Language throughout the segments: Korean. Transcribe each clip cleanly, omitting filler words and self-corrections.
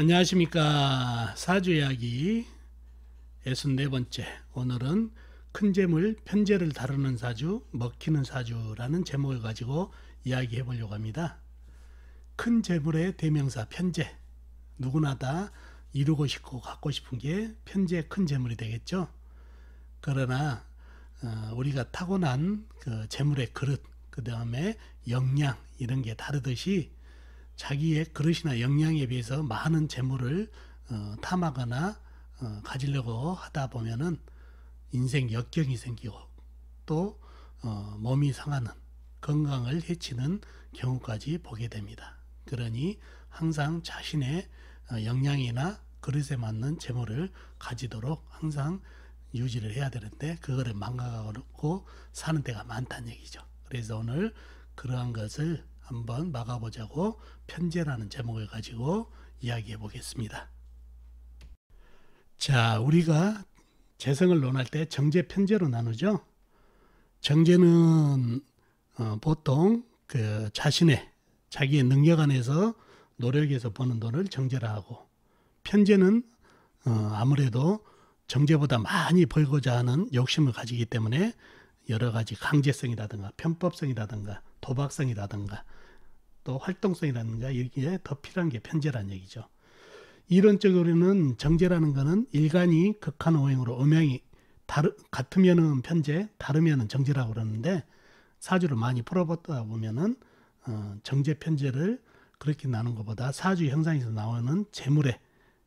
안녕하십니까. 사주 이야기 64번째. 오늘은 큰 재물 편재를 다루는 사주, 먹히는 사주라는 제목을 가지고 이야기해 보려고 합니다. 큰 재물의 대명사 편재. 누구나 다 이루고 싶고 갖고 싶은 게 편재 큰 재물이 되겠죠. 그러나 우리가 타고난 그 재물의 그릇, 그 다음에 역량 이런 게 다르듯이 자기의 그릇이나 역량에 비해서 많은 재물을 탐하거나 가지려고 하다 보면은 인생 역경이 생기고 또 몸이 상하는, 건강을 해치는 경우까지 보게 됩니다. 그러니 항상 자신의 역량이나 그릇에 맞는 재물을 가지도록 항상 유지를 해야 되는데 그거를 망각하고 사는 데가 많다는 얘기죠. 그래서 오늘 그러한 것을 한번 막아보자고 편재라는 제목을 가지고 이야기해 보겠습니다. 자, 우리가 재성을 논할 때 정재, 편재로 나누죠. 정재는 보통 그 자기의 능력 안에서 노력해서 버는 돈을 정재라 하고, 편재는 아무래도 정재보다 많이 벌고자 하는 욕심을 가지기 때문에 여러 가지 강제성이라든가 편법성이라든가 도박성이라든가 또 활동성이라든가 이게 더 필요한 게 편재라는 얘기죠. 이론적으로는 정재라는 것은 일간이 극한 오행으로 음양이 같으면은 편재, 다르면은 정재라고 그러는데 사주를 많이 풀어보다 보면은 정재 편재를 그렇게 나눈 것보다 사주 형상에서 나오는 재물의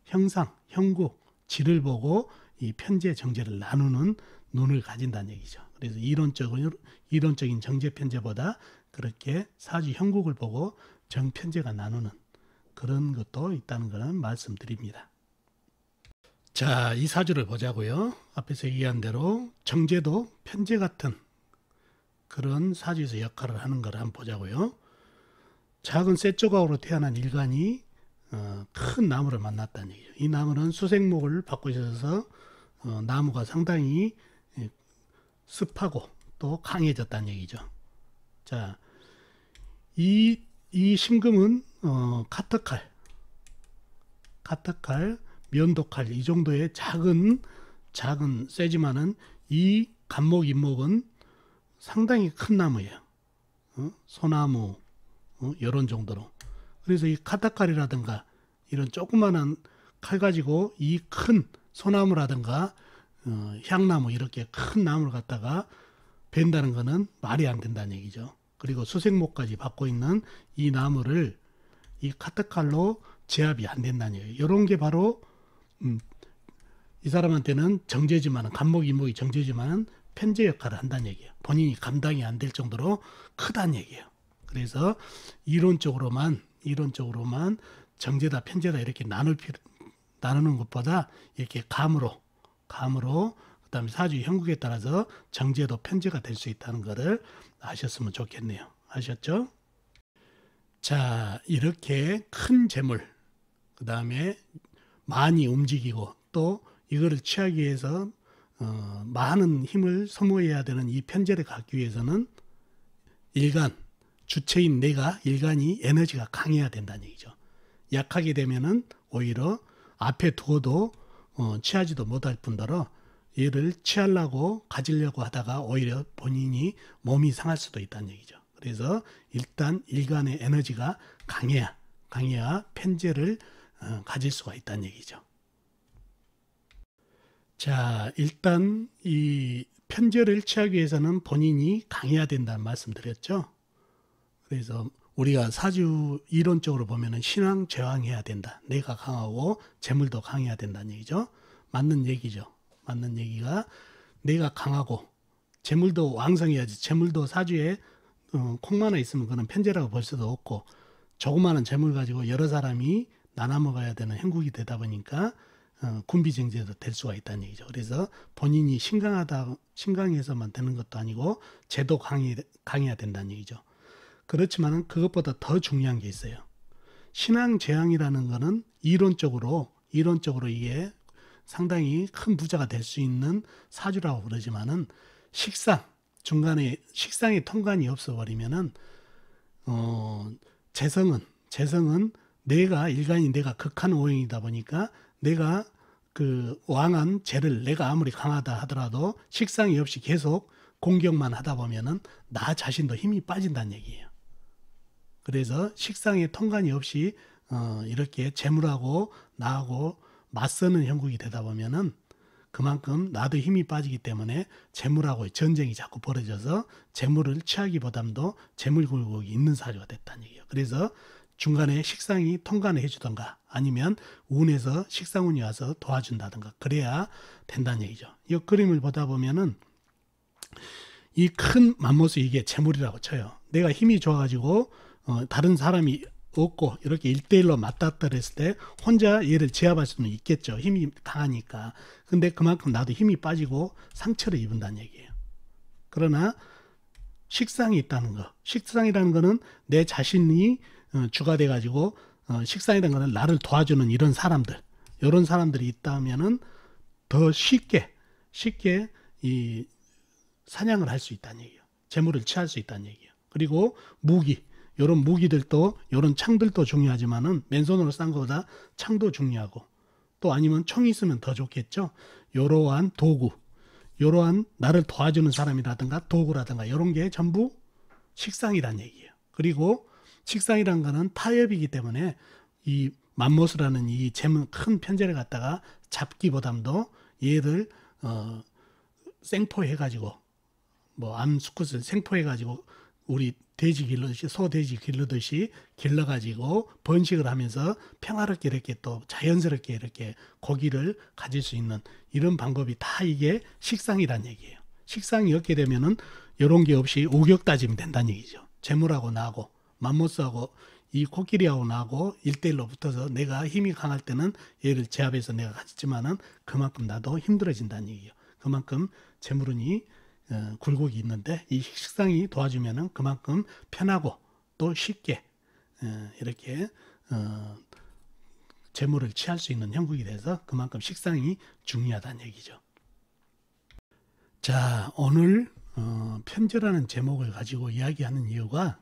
형상, 형국, 질을 보고 이 편재, 정재를 나누는 눈을 가진다는 얘기죠. 그래서 이론적인 정재 편재보다 그렇게 사주 형국을 보고 정편재가 나누는 그런 것도 있다는 것은 말씀드립니다. 자, 이 사주를 보자고요. 앞에서 얘기한 대로 정재도 편재 같은 그런 사주에서 역할을 하는 걸 한번 보자고요. 작은 쇠 조각으로 태어난 일간이 큰 나무를 만났다는 얘기죠. 이 나무는 수생목을 받고 있어서 나무가 상당히 습하고 또 강해졌다는 얘기죠. 자, 이 심금은 카터칼, 면도칼 이 정도의 작은 쇠지만은 이 간목 인목은 상당히 큰 나무예요. 소나무 이런 정도로. 그래서 이 카터칼이라든가 이런 조그마한 칼 가지고 이 큰 소나무라든가 향나무 이렇게 큰 나무를 갖다가 벤다는 것은 말이 안 된다는 얘기죠. 그리고 수생목까지 받고 있는 이 나무를 이 카트칼로 제압이 안 된다는 얘기예요. 이런 게 바로 이 사람한테는 정제지만은 간목 인목이 정제지만은 편재 역할을 한다는 얘기예요. 본인이 감당이 안 될 정도로 크다는 얘기예요. 그래서 이론적으로만 정제다 편재다 이렇게 나누는 것보다 이렇게 감으로 그다음에 사주 형국에 따라서 정제도 편재가 될 수 있다는 것을 아셨으면 좋겠네요. 아셨죠? 자, 이렇게 큰 재물, 그다음에 많이 움직이고 또 이거를 취하기 위해서 많은 힘을 소모해야 되는 이 편재를 갖기 위해서는 일간, 주체인 일간이 에너지가 강해야 된다는 얘기죠. 약하게 되면은 오히려 앞에 두어도 취하지도 못할 뿐더러 얘를 취하려고 가지려고 하다가 오히려 본인이 몸이 상할 수도 있다는 얘기죠. 그래서 일단 일간의 에너지가 강해야 편재를 가질 수가 있다는 얘기죠. 자, 일단 이 편재를 취하기 위해서는 본인이 강해야 된다는 말씀 드렸죠. 그래서 우리가 사주 이론적으로 보면은 신앙 제왕해야 된다. 내가 강하고 재물도 강해야 된다는 얘기죠. 맞는 얘기죠. 맞는 얘기가 내가 강하고 재물도 왕성해야지. 재물도 사주에 콩 하나 있으면 그건 편재라고 볼 수도 없고 조그마한 재물 가지고 여러 사람이 나눠 먹어야 되는 형국이 되다 보니까 군비정제도 될 수가 있다는 얘기죠. 그래서 본인이 신강해서만 되는 것도 아니고 재도 강해야 된다는 얘기죠. 그렇지만은 그것보다 더 중요한 게 있어요. 신앙 재앙이라는 거는 이론적으로 이게 상당히 큰 부자가 될 수 있는 사주라고 그러지만은 중간에 식상의 통관이 없어 버리면은 재성은 내가 일간이 내가 극한 오행이다 보니까 내가 그 왕한 재를 내가 아무리 강하다 하더라도 식상이 없이 계속 공격만 하다 보면은 나 자신도 힘이 빠진다는 얘기예요. 그래서 식상에 통간이 없이 이렇게 재물하고 나하고 맞서는 형국이 되다 보면은 그만큼 나도 힘이 빠지기 때문에 재물하고 전쟁이 자꾸 벌어져서 재물을 취하기보담도 재물 굴곡이 있는 사주가 됐다는 얘기예요. 그래서 중간에 식상이 통관을 해주던가 아니면 운에서 식상운이 와서 도와준다든가 그래야 된다는 얘기죠. 이 그림을 보다 보면은 이 큰 맘모스 이게 재물이라고 쳐요. 내가 힘이 좋아가지고 다른 사람이 없고 이렇게 1대1로 맞닿았다 했을 때 혼자 얘를 제압할 수는 있겠죠. 힘이 강하니까. 근데 그만큼 나도 힘이 빠지고 상처를 입은다는 얘기예요. 그러나 식상이 있다는 거. 식상이라는 거는 내 자신이 주가 돼가지고 식상이라는 거는 나를 도와주는 이런 사람들. 이런 사람들이 있다면은 더 쉽게 이 사냥을 할 수 있다는 얘기예요. 재물을 취할 수 있다는 얘기예요. 그리고 무기. 이런 무기들도 이런 창들도 중요하지만은 맨손으로 싼 것보다 창도 중요하고 또 아니면 총이 있으면 더 좋겠죠. 이러한 도구, 이러한 나를 도와주는 사람이라든가 도구라든가 이런 게 전부 식상이란 얘기예요. 그리고 식상이라는 거는 타협이기 때문에 이 맘모스라는 이 재물 큰 편제를 갖다가 잡기보담도 얘를 생포해가지고 뭐 암수컷을 생포해가지고 우리 돼지 길르듯이 소돼지 길르듯이 길러가지고 번식을 하면서 평화롭게 이렇게 또 자연스럽게 이렇게 고기를 가질 수 있는 이런 방법이 다 이게 식상이란 얘기예요. 식상이 없게 되면은 이런 게 없이 우격 따지면 된다는 얘기죠. 재물하고 나하고 맘모스하고 이 코끼리하고 나하고 1대1로 붙어서 내가 힘이 강할 때는 얘를 제압해서 내가 가졌지만은 그만큼 나도 힘들어진다는 얘기예요. 그만큼 재물운이 굴곡이 있는데 이 식상이 도와주면은 그만큼 편하고 또 쉽게 이렇게 재물을 취할 수 있는 형국이 돼서 그만큼 식상이 중요하다는 얘기죠. 자, 오늘 편제라는 제목을 가지고 이야기하는 이유가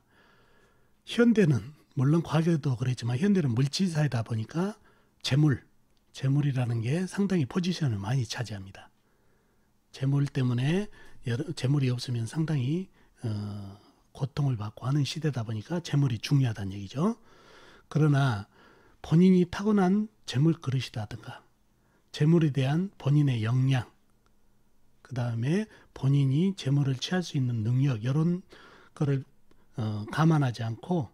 현대는 물론 과거에도 그랬지만 현대는 물질사회다 보니까 재물이라는 게 상당히 포지션을 많이 차지합니다. 재물 때문에 재물이 없으면 상당히 고통을 받고 하는 시대다 보니까 재물이 중요하다는 얘기죠. 그러나 본인이 타고난 재물 그릇이라든가 재물에 대한 본인의 역량, 그 다음에 본인이 재물을 취할 수 있는 능력 이런 거를 감안하지 않고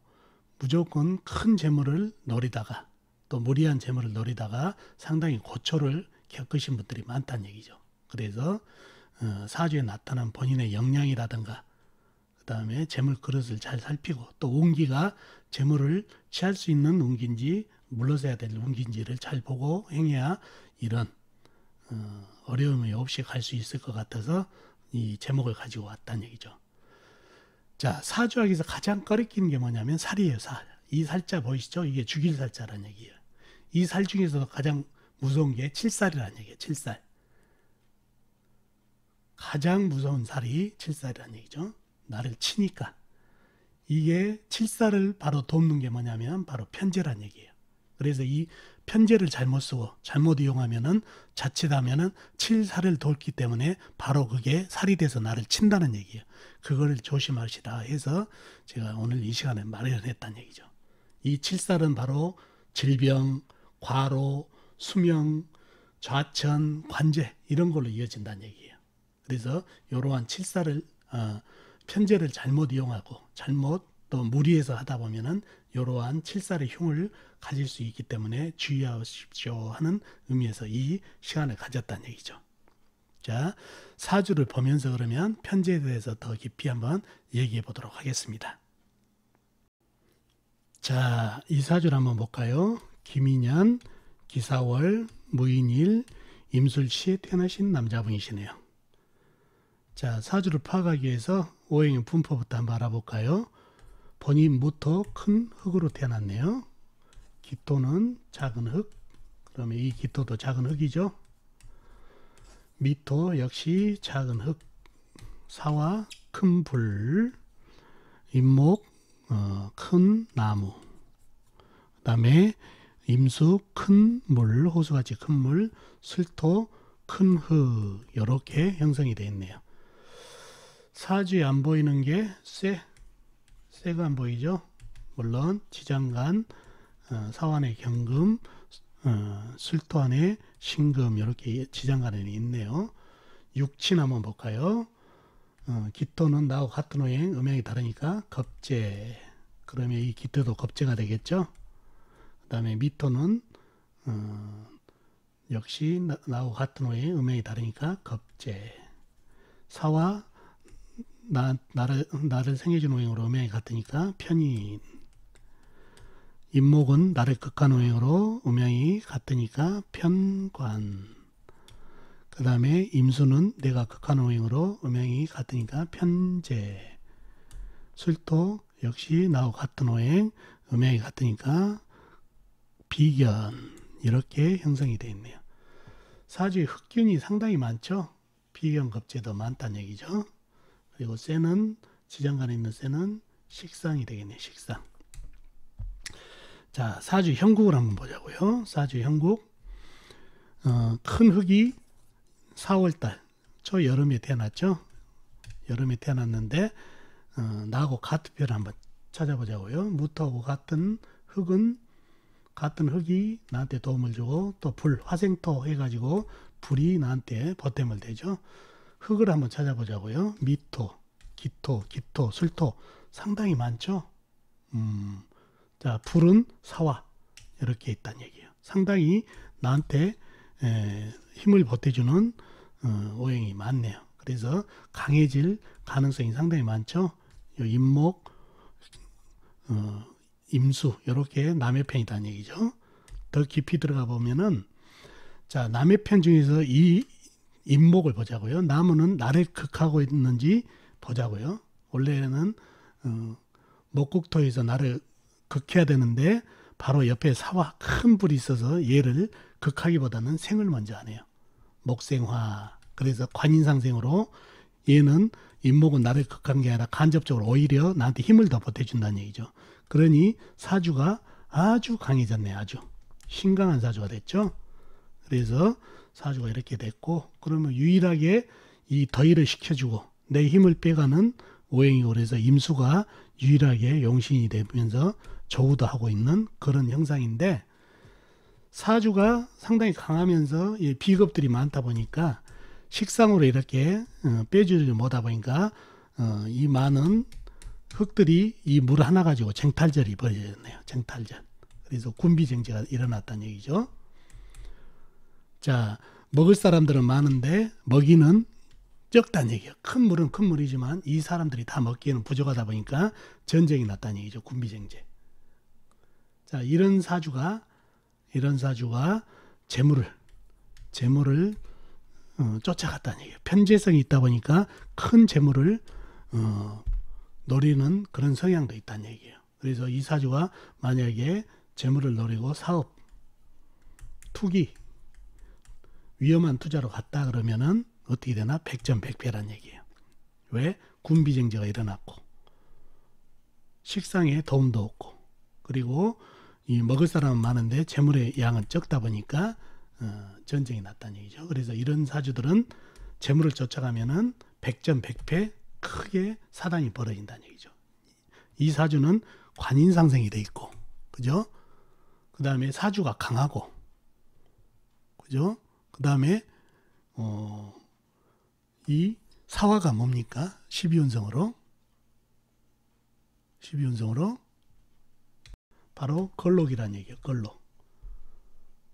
무조건 큰 재물을 노리다가 또 무리한 재물을 노리다가 상당히 고초를 겪으신 분들이 많다는 얘기죠. 그래서 사주에 나타난 본인의 역량이라든가 그 다음에 재물 그릇을 잘 살피고 또 운기가 재물을 취할 수 있는 운기인지 물러서야 될 운기인지를 잘 보고 행해야 이런 어려움이 없이 갈 수 있을 것 같아서 이 제목을 가지고 왔다는 얘기죠. 자, 사주학에서 가장 꺼리끼는 게 뭐냐면 살이에요. 살. 이 살자 보이시죠? 이게 죽일 살자라는 얘기예요. 이 살 중에서도 가장 무서운 게 칠살이라는 얘기예요. 칠살. 가장 무서운 살이 칠살이라는 얘기죠. 나를 치니까. 이게 칠살을 바로 돕는 게 뭐냐면 바로 편제란 얘기예요. 그래서 이 편제를 잘못 쓰고 잘못 이용하면은 자칫하면은 칠살을 돕기 때문에 바로 그게 살이 돼서 나를 친다는 얘기예요. 그걸 조심하시라 해서 제가 오늘 이 시간에 마련했다는 얘기죠. 이 칠살은 바로 질병, 과로, 수명, 좌천, 관제 이런 걸로 이어진다는 얘기예요. 그래서 이러한 칠살을 편제를 잘못 이용하고 잘못 또 무리해서 하다 보면은 이러한 칠살의 흉을 가질 수 있기 때문에 주의하십시오 하는 의미에서 이 시간을 가졌다는 얘기죠. 자, 사주를 보면서 그러면 편제에 대해서 더 깊이 한번 얘기해 보도록 하겠습니다. 자, 이 사주를 한번 볼까요? 김인년, 기사월, 무인일, 임술시에 태어나신 남자분이시네요. 자, 사주를 파악하기 위해서 오행의 분포부터 한번 알아볼까요? 본인 무토 큰 흙으로 태어났네요. 기토는 작은 흙. 그러면 이 기토도 작은 흙이죠. 미토 역시 작은 흙. 사화 큰 불. 임목 큰 나무. 그 그다음에 임수 큰 물, 호수같이 큰 물, 술토 큰 흙 이렇게 형성이 되어 있네요. 사주에 안 보이는 게 쇠가 안 보이죠. 물론 지장간, 사환의 경금, 술토 안에 신금 이렇게 지장간에 있네요. 육친 한번 볼까요? 기토는 나하고 같은 오행, 음양이 다르니까 겁재. 그러면 이 기토도 겁재가 되겠죠. 그 다음에 미토는 역시 나하고 같은 오행, 음양이 다르니까 겁재. 사와 나를 생겨준 오행으로 음양이 같으니까 편인. 임목은 나를 극한 오행으로 음양이 같으니까 편관. 그 다음에 임수는 내가 극한 오행으로 음양이 같으니까 편재. 술토 역시 나하고 같은 오행, 음양이 같으니까 비견. 이렇게 형성이 되어 있네요. 사주에 흑균이 상당히 많죠. 비견 겁재도 많다는 얘기죠. 그리고 쇠는 지장간에 있는 쇠는 식상이 되겠네요. 식상. 자, 사주 형국을 한번 보자고요. 사주 형국. 큰 흑이 4월달 초여름에 태어났죠. 여름에 태어났는데 나하고 같은 별을 한번 찾아보자고요. 무토하고 같은 흑은 같은 흑이 나한테 도움을 주고 또 불, 화생토 해가지고 불이 나한테 보탬을 되죠. 흑을 한번 찾아보자고요. 미토, 기토, 술토 상당히 많죠. 자, 불은 사화 이렇게 있다는 얘기예요. 상당히 나한테 힘을 보태주는 오행이 많네요. 그래서 강해질 가능성이 상당히 많죠. 임목, 임수 이렇게 남의 편이다는 얘기죠. 더 깊이 들어가 보면은 자, 남의 편 중에서 이 임목을 보자고요. 나무는 나를 극하고 있는지 보자고요. 원래는 목국토에서 나를 극해야 되는데 바로 옆에 사와 큰 불이 있어서 얘를 극하기보다는 생을 먼저 하네요. 목생화. 그래서 관인상생으로 얘는 임목은 나를 극한 게 아니라 간접적으로 오히려 나한테 힘을 더 보태준다는 얘기죠. 그러니 사주가 아주 강해졌네요. 아주 신강한 사주가 됐죠. 그래서 사주가 이렇게 됐고, 그러면 유일하게 이 더위를 식혀주고 내 힘을 빼가는 오행이고, 그래서 임수가 유일하게 용신이 되면서 조우도 하고 있는 그런 형상인데, 사주가 상당히 강하면서 비겁들이 많다 보니까 식상으로 이렇게 빼주지 못하다 보니까 이 많은 흙들이 이 물 하나 가지고 쟁탈전이 벌어졌네요. 쟁탈전. 그래서 군비쟁제가 일어났다는 얘기죠. 자, 먹을 사람들은 많은데 먹이는 적다는 얘기예요. 큰 물은 큰 물이지만 이 사람들이 다 먹기에는 부족하다 보니까 전쟁이 났다는 얘기죠. 군비쟁제. 자, 이런 사주가 재물을 쫓아갔다는 얘기예요. 편재성이 있다 보니까 큰 재물을 노리는 그런 성향도 있다는 얘기예요. 그래서 이 사주가 만약에 재물을 노리고 사업, 투기, 위험한 투자로 갔다 그러면은 어떻게 되나? 백전백패란 얘기예요. 왜? 군비쟁제가 일어났고 식상에 도움도 없고, 그리고 이 먹을 사람은 많은데 재물의 양은 적다 보니까 전쟁이 났다는 얘기죠. 그래서 이런 사주들은 재물을 쫓아가면은 백전백패, 크게 사단이 벌어진다는 얘기죠. 이 사주는 관인상생이 돼 있고, 그죠? 그 다음에 사주가 강하고, 그죠? 그 다음에 이 사화가 뭡니까? 12운성으로 바로 걸록이라는 얘기예요. 걸록.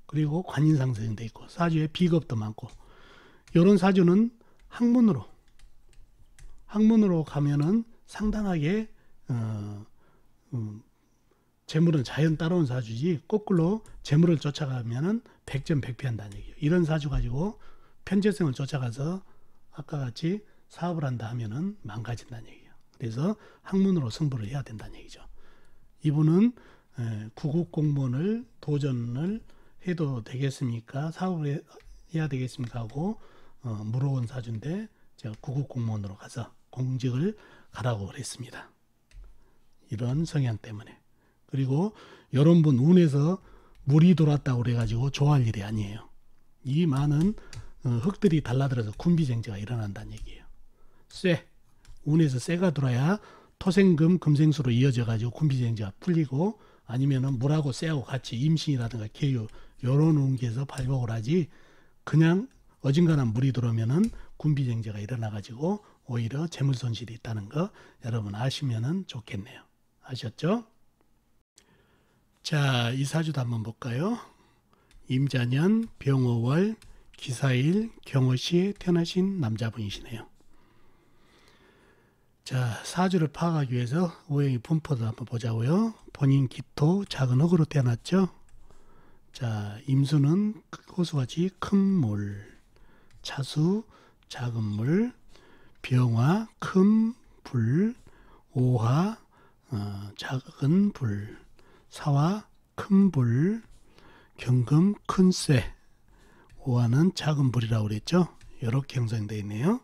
그리고 관인상생이 돼 있고, 사주에 비겁도 많고, 이런 사주는 학문으로 가면은 상당하게 재물은 자연 따라온 사주지, 거꾸로 재물을 쫓아가면은 백전백패한다는 얘기예요. 이런 사주 가지고 편재성을 쫓아가서 아까 같이 사업을 한다 하면은 망가진다는 얘기예요. 그래서 학문으로 승부를 해야 된다는 얘기죠. 이분은 구급 공무원을 도전을 해도 되겠습니까? 사업을 해야 되겠습니까? 하고 물어온 사주인데 제가 구급 공무원으로 가서 공직을 가라고 그랬습니다. 이런 성향 때문에. 그리고 이런 분 운에서 물이 돌았다고 그래가지고 좋아할 일이 아니에요. 이 많은 흙들이 달라들어서 군비쟁제가 일어난다는 얘기예요. 쇠, 운에서 쇠가 돌아야 토생금 금생수로 이어져 가지고 군비쟁제가 풀리고, 아니면은 물하고 쇠하고 같이 임신이라든가 계유 요런 운기에서 발복을 하지, 그냥 어딘가나 물이 들어오면은 군비쟁제가 일어나 가지고 오히려 재물 손실이 있다는 거 여러분 아시면은 좋겠네요. 아셨죠? 자, 이 사주도 한번 볼까요? 임자년, 병오월, 기사일, 경호시에 태어나신 남자분이시네요. 자, 사주를 파악하기 위해서 오행의 분포도 한번 보자고요. 본인 기토, 작은 흙으로 태어났죠. 자, 임수는 호수같이 큰 물, 차수, 작은 물, 병화, 큰 불, 오화, 작은 불, 사화, 큰 불, 경금, 큰 쇠, 오화는 작은 불이라고 그랬죠. 이렇게 형성되어 있네요.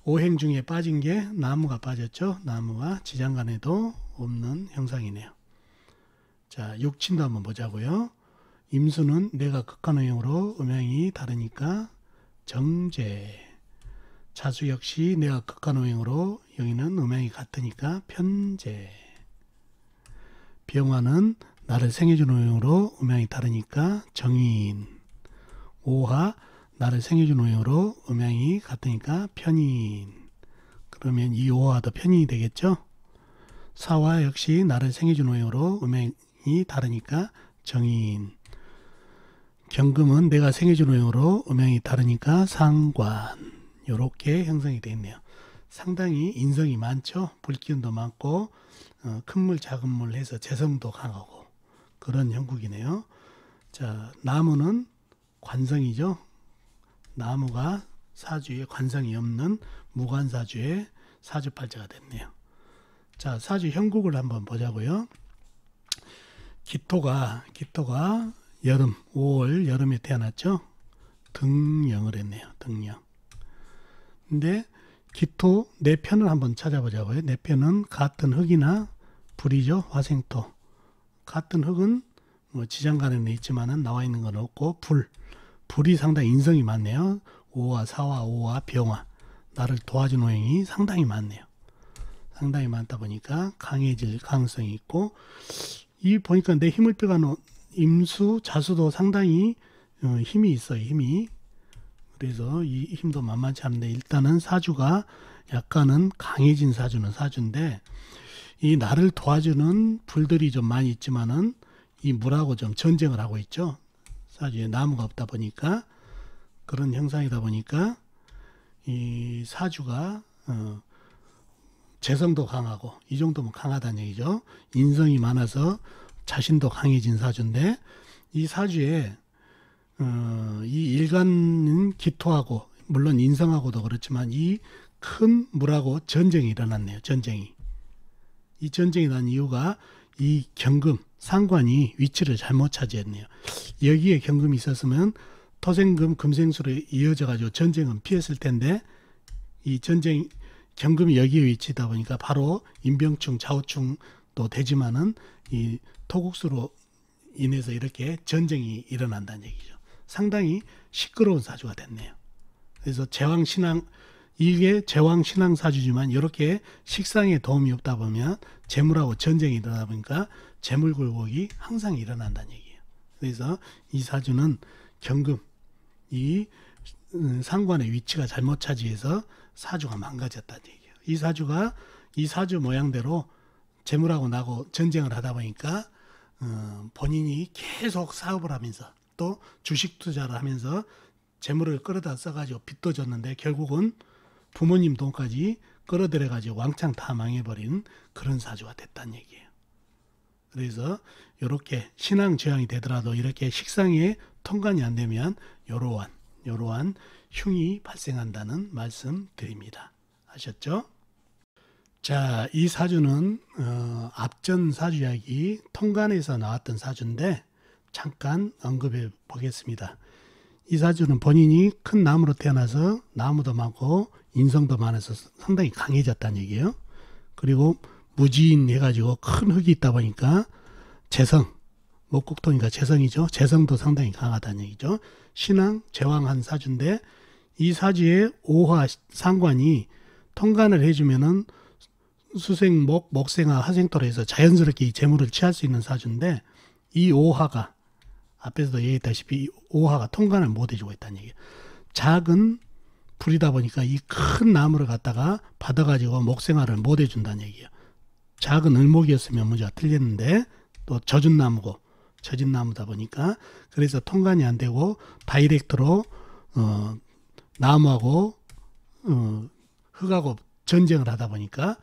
오행 중에 빠진 게 나무가 빠졌죠. 나무가 지장간에도 없는 형상이네요. 자, 육친도 한번 보자고요. 임수는 내가 극한오행으로 음양이 다르니까 정제. 차수 역시 내가 극한오행으로 여기는 음양이 같으니까 편제. 병화는 나를 생해준 오행으로 음양이 다르니까 정인. 오화 나를 생해준 오행으로 음양이 같으니까 편인. 그러면 이 오화도 편인이 되겠죠. 사화 역시 나를 생해준 오행으로 음양이 다르니까 정인. 경금은 내가 생해준 오행으로 음양이 다르니까 상관. 이렇게 형성이 되어 있네요. 상당히 인성이 많죠. 불기운도 많고 큰 물 작은 물 해서 재성도 강하고 그런 형국이네요. 자, 나무는 관성이죠. 나무가 사주에 관성이 없는 무관사주의 사주팔자가 됐네요. 자, 사주 형국을 한번 보자고요. 기토가 여름 5월 여름에 태어났죠. 등령을 했네요. 등령. 근데 기토 내 편을 한번 찾아보자고요. 내 편은 같은 흙이나 불이죠. 화생토. 같은 흙은 뭐 지장간에는 있지만은 나와 있는 건 없고 불이 상당히 인성이 많네요. 오화, 사화, 오화, 병화. 나를 도와준 오행이 상당히 많네요. 상당히 많다 보니까 강해질 가능성이 있고, 이 보니까 내 힘을 빼가는 임수, 자수도 상당히 힘이 있어요. 힘이. 그래서 이 힘도 만만치 않은데, 일단은 사주가 약간은 강해진 사주인데, 이 나를 도와주는 불들이 좀 많이 있지만은 이 물하고 좀 전쟁을 하고 있죠. 사주에 나무가 없다 보니까, 그런 형상이다 보니까 이 사주가 재성도 강하고, 이 정도면 강하다는 얘기죠. 인성이 많아서 자신도 강해진 사주인데, 이 사주에 이 일간은 기토하고 물론 인성하고도 그렇지만 이 큰 물하고 전쟁이 일어났네요. 전쟁이. 이 전쟁이 난 이유가 이 경금 상관이 위치를 잘못 차지했네요. 여기에 경금이 있었으면 토생금 금생수로 이어져 가지고 전쟁은 피했을 텐데, 이 전쟁 경금이 여기에 위치하다 보니까 바로 인병충 좌우충도 되지만은 이 토국수로 인해서 이렇게 전쟁이 일어난다는 얘기죠. 상당히 시끄러운 사주가 됐네요. 그래서 제왕신앙, 이게 제왕신앙 사주지만 이렇게 식상에 도움이 없다 보면 재물하고 전쟁이 일어나다 보니까 재물굴복이 항상 일어난다는 얘기예요. 그래서 이 사주는 경금, 이 상관의 위치가 잘못 차지해서 사주가 망가졌다는 얘기예요. 이 사주가 이 사주 모양대로 재물하고 나고 전쟁을 하다 보니까 본인이 계속 사업을 하면서 또 주식 투자를 하면서 재물을 끌어다 써가지고 빚도 졌는데 결국은 부모님 돈까지 끌어들여가지고 왕창 다 망해버린 그런 사주가 됐다는 얘기예요. 그래서 이렇게 신앙 저항이 되더라도 이렇게 식상에 통관이 안 되면 이러한 흉이 발생한다는 말씀 드립니다. 아셨죠? 자, 이 사주는 앞전 사주 이야기 통관에서 나왔던 사주인데 잠깐 언급해 보겠습니다. 이 사주는 본인이 큰 나무로 태어나서 나무도 많고 인성도 많아서 상당히 강해졌다는 얘기예요. 그리고 무지인해가지고 큰 흙이 있다 보니까 재성, 목국토니까 재성이죠. 재성도 상당히 강하다는 얘기죠. 신왕, 제왕한 사주인데 이 사주의 오화 상관이 통관을 해주면은 수생목, 목생화, 화생토로 해서 자연스럽게 이 재물을 취할 수 있는 사주인데 이 오화가 앞에서도 얘기했다시피 오화가 통관을 못 해주고 있다는 얘기예요. 작은 불이다 보니까 이 큰 나무를 갖다가 받아가지고 목생화를 못 해준다는 얘기예요. 작은 을목이었으면 문제가 틀렸는데 또 젖은 나무고 젖은 나무다 보니까 그래서 통관이 안 되고 다이렉트로 나무하고 흙하고 전쟁을 하다 보니까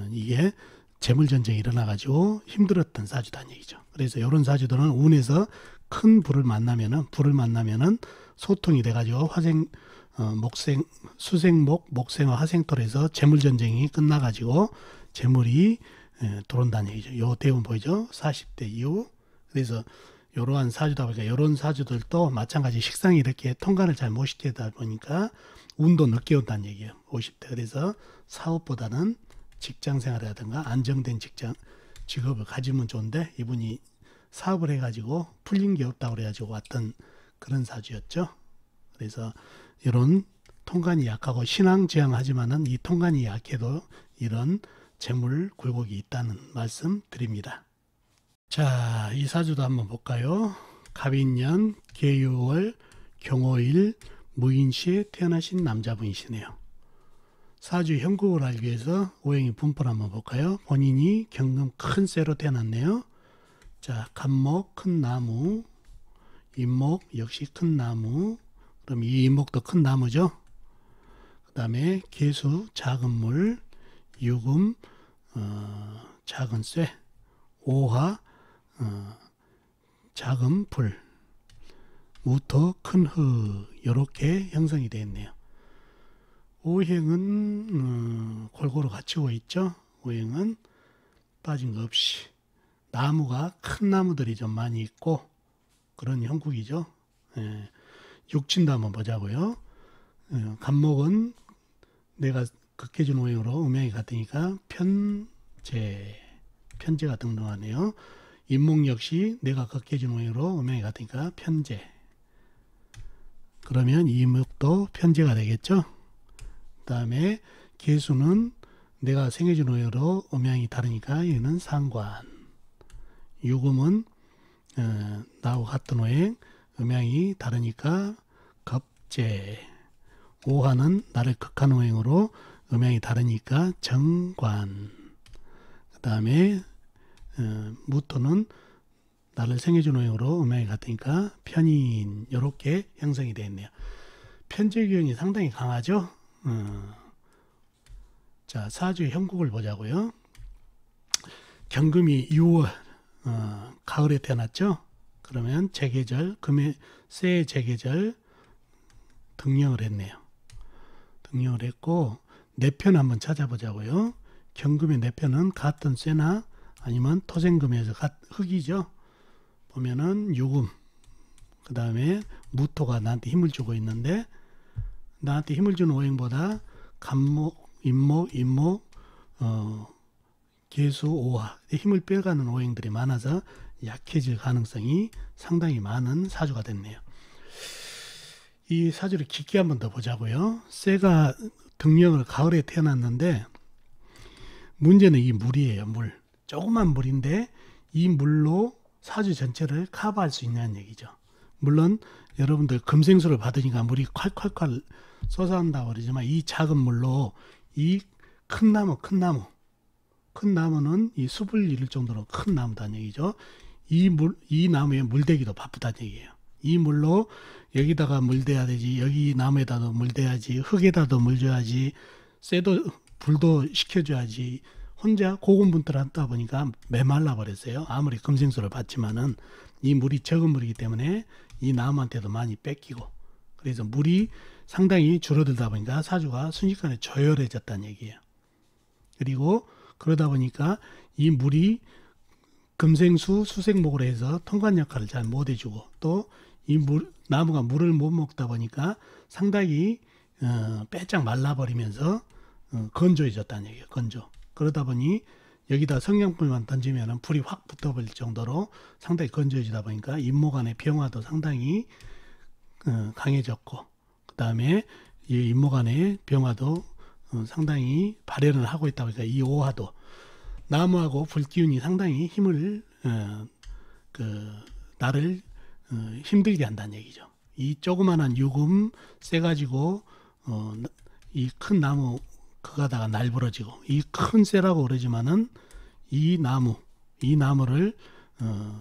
이게 재물 전쟁이 일어나가지고 힘들었던 사주다는 얘기죠. 그래서 이런 사주들은 운에서 큰 불을 만나면은 소통이 돼가지고 목생, 수생목, 목생화, 화생토로 해서 재물 전쟁이 끝나가지고 재물이 들어온다는 얘기죠. 요 대운 보이죠? 40대 이후. 그래서 이러한 사주다 보니까 이런 사주들도 마찬가지 식상이 이렇게 통관을 잘 못 시키다 보니까 운도 늦게 온다는 얘기예요. 50대. 그래서 사업보다는 직장 생활이라든가 안정된 직업을 가지면 좋은데 이분이 사업을 해가지고 풀린 게 없다고 그래가지고 왔던 그런 사주였죠. 그래서 이런 통관이 약하고 신앙지향하지만은 이 통관이 약해도 이런 재물 굴곡이 있다는 말씀 드립니다. 자, 이 사주도 한번 볼까요? 갑인년, 계유월, 경호일, 무인시에 태어나신 남자분이시네요. 사주 형국을 알기 위해서 오행의 분포를 한번 볼까요? 본인이 경금 큰 쇠로 태어났네요. 자, 갑목 큰 나무, 임목 역시 큰 나무. 그럼 이 임목도 큰 나무죠. 그 다음에 계수 작은 물, 유금 작은 쇠, 오화 작은 불, 무토 큰 흙 이렇게 형성이 되어 있네요. 오행은 골고루 갖추고 있죠. 오행은 빠진 거 없이 나무가 큰 나무들이 좀 많이 있고 그런 형국이죠. 육친도 한번 보자고요. 갑목은 내가 극해준 오행으로 음양이 같으니까 편제가 등등하네요. 임목 역시 내가 극해준 오행으로 음양이 같으니까 편제. 그러면 임목도 편제가 되겠죠. 그 다음에 계수는 내가 생해준 오행으로 음양이 다르니까 얘는 상관. 유금은 나하고 같은 오행 음양이 다르니까 겁제. 오화는 나를 극한 오행으로 음양이 다르니까 정관. 그 다음에 무토는 나를 생해준 오행으로 음양이 같으니까 편인. 이렇게 형성이 되어 있네요. 편제기운이 상당히 강하죠. 자, 사주 형국을 보자고요. 경금이 6월 가을에 태어났죠. 그러면 제계절, 금의 새 제계절 등령을 했네요. 등령을 했고 내편 한번 찾아보자고요. 경금의 내편은 같은 쇠나 아니면 토생금에서 흙이죠. 보면은 유금, 그 다음에 무토가 나한테 힘을 주고 있는데 나한테 힘을 주는 오행보다 갑목, 임목, 계수, 오화 힘을 빼가는 오행들이 많아서 약해질 가능성이 상당히 많은 사주가 됐네요. 이 사주를 깊게 한번 더 보자고요. 쇠가 등령을 가을에 태어났는데 문제는 이 물이에요. 물. 조그만 물인데 이 물로 사주 전체를 커버할 수 있냐는 얘기죠. 물론 여러분들 금생수를 받으니까 물이 콸콸콸 솟아난다고 그러지만 이 작은 물로 이 큰 나무는 이 숲을 이룰 정도로 큰 나무다는 얘기죠. 이 나무에 물대기도 바쁘다는 얘기예요. 이 물로 여기다가 물대야 되지, 여기 나무에다도 물대야지, 흙에다도 물 줘야지, 쇠도 불도 시켜줘야지. 혼자 고군분투를 하다 보니까 메말라 버렸어요. 아무리 금생수를 받지만은 이 물이 적은 물이기 때문에 이 나무한테도 많이 뺏기고, 그래서 물이 상당히 줄어들다 보니까 사주가 순식간에 저열해졌다는 얘기예요. 그리고 그러다 보니까 이 물이 금생수 수생목으로 해서 통관 역할을 잘 못 해주고, 또 이 나무가 물을 못 먹다 보니까 상당히 빼짝 말라버리면서 건조해졌다는 얘기예요. 건조. 그러다 보니 여기다 성냥불만 던지면 불이 확 붙어버릴 정도로 상당히 건조해지다 보니까 잇목 안에 병화도 상당히 강해졌고, 그 다음에 이 잇목 안에 병화도 상당히 발현을 하고 있다 보니까 이 오화도 나무하고 불기운이 상당히 힘을 나를 힘들게 한다는 얘기죠. 이 조그만한 유금 쎄가지고 이 큰 나무 그가다가 날부러지고, 이 큰 쎄라고 그러지만은 이 나무를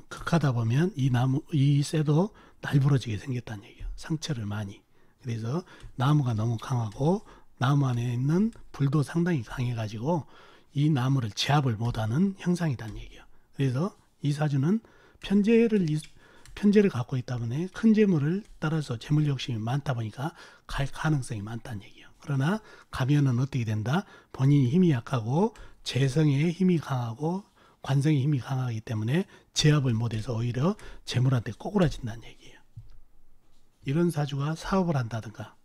극하다 보면 이 쎄도 날부러지게 생겼다는 얘기예요. 상처를 많이. 그래서 나무가 너무 강하고 나무 안에 있는 불도 상당히 강해가지고 이 나무를 제압을 못하는 형상이라는 얘기예요. 그래서 이 사주는 편재를 갖고 있다 보니 큰 재물을 따라서 재물 욕심이 많다 보니까 갈 가능성이 많다는 얘기예요. 그러나 가면은 어떻게 된다? 본인이 힘이 약하고 재성의 힘이 강하고 관성의 힘이 강하기 때문에 제압을 못해서 오히려 재물한테 꼬꾸라진다는 얘기예요. 이런 사주가 사업을 한다든가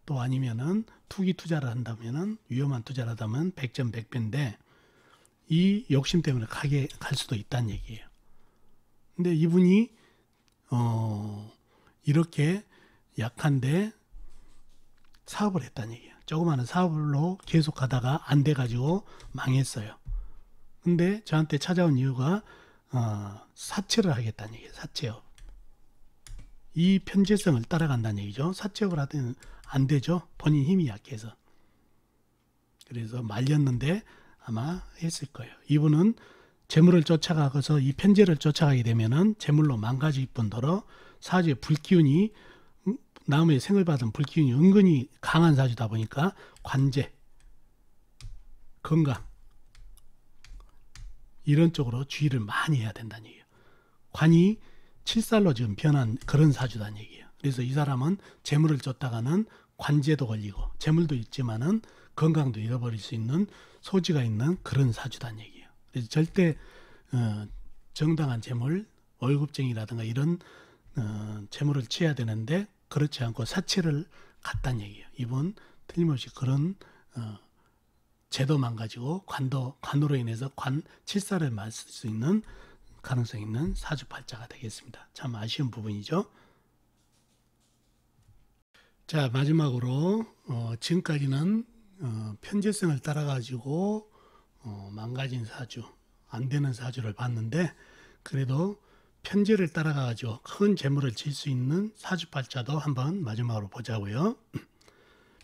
또 아니면은 투기 투자를 한다면은 위험한 투자를 하다면 백전백배인데 이 욕심 때문에 갈 수도 있다는 얘기예요. 근데 이분이 이렇게 약한데 사업을 했다는 얘기예요. 조그마한 사업으로 계속 가다가 안 돼가지고 망했어요. 근데 저한테 찾아온 이유가 사채를 하겠다는 얘기예요. 사채업. 이 편재성을 따라간다는 얘기죠. 사채업을 하더니 안 되죠. 본인 힘이 약해서. 그래서 말렸는데 아마 했을 거예요. 이분은 재물을 쫓아가서 이 편재를 쫓아가게 되면은 재물로 망가질 뿐더러 사주의 불기운이 나무의 생을 받은 불기운이 은근히 강한 사주다 보니까 관제, 건강 이런 쪽으로 주의를 많이 해야 된다는 얘기예요. 관이 칠살로 지금 변한 그런 사주다는 얘기예요. 그래서 이 사람은 재물을 쫓다가는 관제도 걸리고 재물도 있지만은 건강도 잃어버릴 수 있는 소지가 있는 그런 사주다는 얘기예요. 그래서 절대 정당한 재물, 월급쟁이라든가 이런 재물을 취해야 되는데 그렇지 않고 사채를 갔다는 얘기예요. 이분 틀림없이 그런 제도 망가지고 관으로 인해서 칠살을 맞을 수 있는 가능성이 있는 사주팔자가 되겠습니다. 참 아쉬운 부분이죠. 자, 마지막으로 지금까지는 편재성을 따라 가지고 망가진 사주, 안 되는 사주를 봤는데 그래도 편재를 따라가 가지고 큰 재물을 질 수 있는 사주팔자도 한번 마지막으로 보자고요.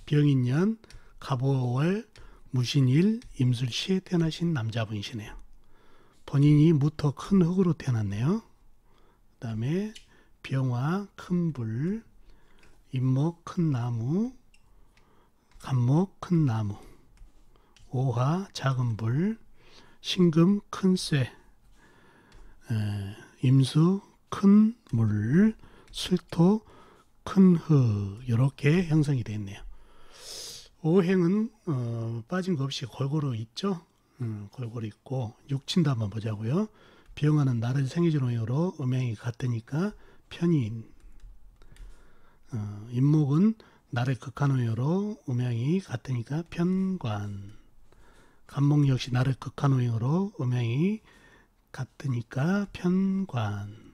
병인년 갑오월 무신일 임술시에 태어나신 남자분이시네요. 본인이 무토 큰 흙으로 태어났네요. 그 다음에 병화 큰 불, 임목 큰 나무, 간목 큰 나무, 오화 작은 불, 신금 큰 쇠, 임수 큰 물, 술토 큰 흙 이렇게 형성이 되어 있네요. 오행은 빠진 거 없이 골고루 있죠. 골고루 있고 육친도 한번 보자고요. 병화는 나를 생해준 오행으로 음양이 같으니까 편인, 임목은 나를 극한 오행으로 음양이 같으니까 편관, 간목 역시 나를 극한 오행으로 음양이 같으니까 편관,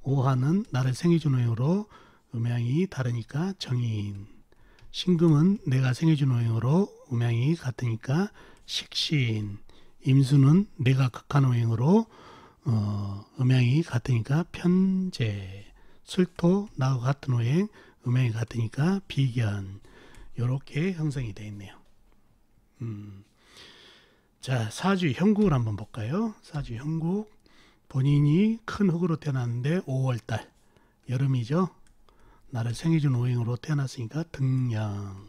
오화는 나를 생해준 오행으로 음양이 다르니까 정인, 신금은 내가 생해준 오행으로 음양이 같으니까 식신, 임수는 내가 극한 오행으로 음양이 같으니까 편재, 술토 나와 같은 오행 음양이 같으니까 비견 이렇게 형성이 되어 있네요. 자, 사주 형국을 한번 볼까요? 사주 형국, 본인이 큰 흙으로 태어났는데 5월달 여름이죠. 나를 생해준 오행으로 태어났으니까 등양.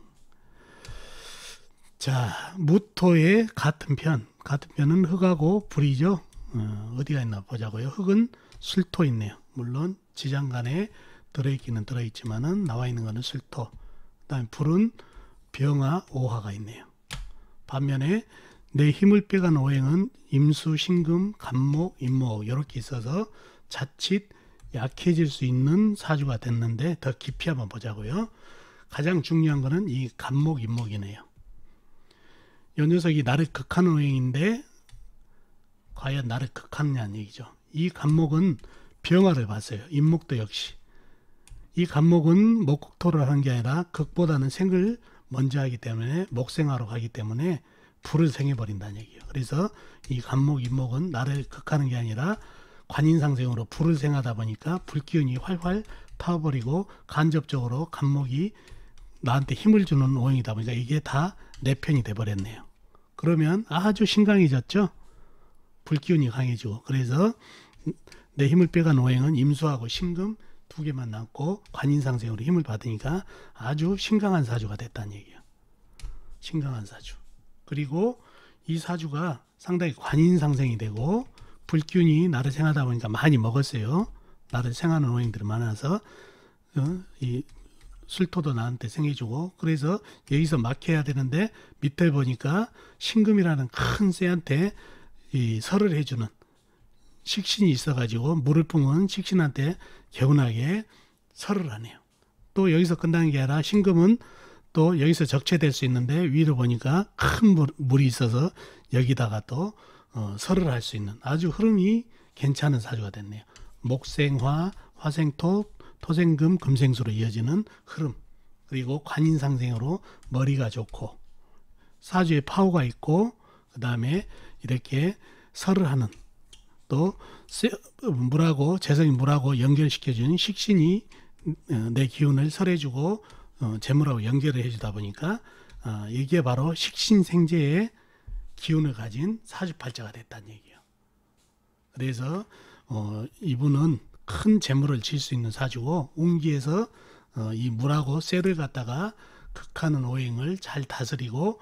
자, 무토의 같은 편은 흑하고 불이죠. 어디가 있나 보자고요. 흑은 술토 있네요. 물론 지장간에 들어있기는 들어있지만은 나와 있는 거는 술토. 그 다음에 불은 병화, 오화가 있네요. 반면에 내 힘을 빼간 오행은 임수, 신금, 간목, 임목 이렇게 있어서 자칫 약해질 수 있는 사주가 됐는데 더 깊이 한번 보자고요. 가장 중요한 거는 이 간목, 임목이네요. 이 녀석이 나를 극하는 오행인데 과연 나를 극하느냐는 얘기죠. 이 간목은 병화를 봤어요. 임목도 역시. 이 간목은 목국토를 하는 게 아니라 극보다는 생을 먼저 하기 때문에 목생화로 가기 때문에 불을 생해버린다는 얘기예요. 그래서 이 간목, 임목은 나를 극하는 게 아니라 관인상생으로 불을 생하다 보니까 불기운이 활활 타버리고 간접적으로 간목이 나한테 힘을 주는 오행이다 보니까 이게 다 내 편이 돼버렸네요. 그러면 아주 신강해졌죠. 불기운이 강해지고. 그래서 내 힘을 빼간 오행은 임수하고 신금 두 개만 남고 관인상생으로 힘을 받으니까 아주 신강한 사주가 됐다는 얘기예요. 신강한 사주. 그리고 이 사주가 상당히 관인상생이 되고 불균이 나를 생하다 보니까 많이 먹었어요. 나를 생하는 오행들이 많아서 이 술토도 나한테 생해주고, 그래서 여기서 막혀야 되는데 밑에 보니까 신금이라는 큰 쇠한테 이 설을 해주는 식신이 있어가지고 물을 뿜은 식신한테 개운하게 설을 하네요. 또 여기서 끝나는 게 아니라 신금은 또 여기서 적체될 수 있는데 위로 보니까 큰 물이 있어서 여기다가 또 설을 할 수 있는 아주 흐름이 괜찮은 사주가 됐네요. 목생화, 화생토, 토생금, 금생수로 이어지는 흐름. 그리고 관인상생으로 머리가 좋고 사주에 파워가 있고 그 다음에 이렇게 설을 하는, 또 물하고 재성인 물하고 연결시켜주는 식신이 내 기운을 설해주고 재물하고 연결을 해주다 보니까 이게 바로 식신생재의 기운을 가진 사주팔자가 됐다는 얘기예요. 그래서 이분은 큰 재물을 질 수 있는 사주고, 운기에서 이 물하고 쇠를 갖다가 극하는 오행을 잘 다스리고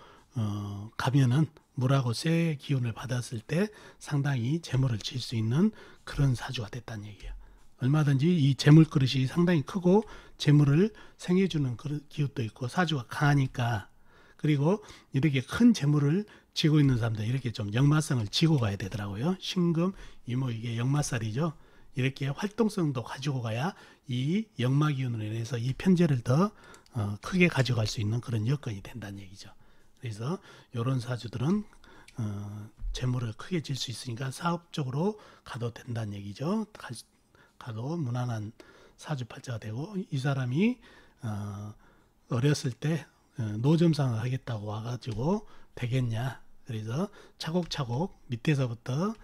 가면은 물하고 쇠의 기운을 받았을 때 상당히 재물을 질 수 있는 그런 사주가 됐다는 얘기예요. 얼마든지 이 재물 그릇이 상당히 크고 재물을 생해주는 기운도 있고 사주가 강하니까, 그리고 이렇게 큰 재물을 지고 있는 사람들 이렇게 좀 역마성을 지고 가야 되더라고요. 신금, 이모 이게 역마살이죠. 이렇게 활동성도 가지고 가야 이 역마 기운으로 인해서 이 편재를 더 크게 가져갈 수 있는 그런 여건이 된다는 얘기죠. 그래서 이런 사주들은 재물을 크게 질 수 있으니까 사업적으로 가도 된다는 얘기죠. 가도 무난한 사주팔자가 되고, 이 사람이 어렸을 때 노점상을 하겠다고 와가지고 되겠냐. 그래서 차곡차곡 밑에서부터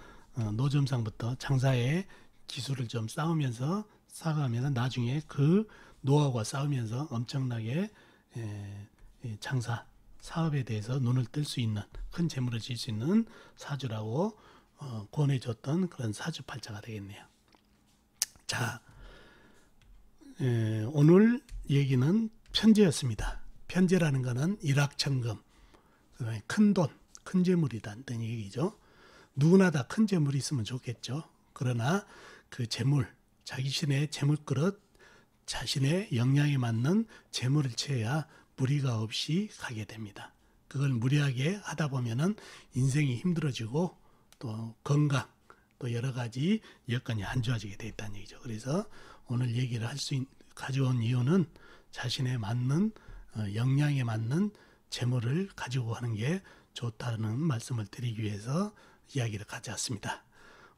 노점상부터 장사에 기술을 좀 쌓으면서 쌓아가면 나중에 그 노하우가 쌓으면서 엄청나게 장사 사업에 대해서 눈을 뜰 수 있는 큰 재물을 질 수 있는 사주라고 권해줬던 그런 사주팔자가 되겠네요. 자, 오늘 얘기는 편재였습니다. 편재라는 것은 일확천금, 그다음에 큰 돈, 큰 재물이다는 얘기죠. 누구나 다 큰 재물이 있으면 좋겠죠. 그러나 그 재물, 자신의 재물그릇, 자신의 역량에 맞는 재물을 채야 무리가 없이 가게 됩니다. 그걸 무리하게 하다 보면은 인생이 힘들어지고 또 건강, 또 여러 가지 여건이 안 좋아지게 돼 있다는 얘기죠. 그래서 오늘 얘기를 가져온 이유는 자신의 맞는 역량에 맞는 재물을 가지고 하는 게 좋다는 말씀을 드리기 위해서 이야기를 가져왔습니다.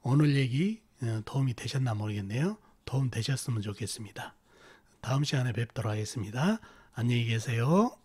오늘 얘기 도움이 되셨나 모르겠네요. 도움 되셨으면 좋겠습니다. 다음 시간에 뵙도록 하겠습니다. 안녕히 계세요.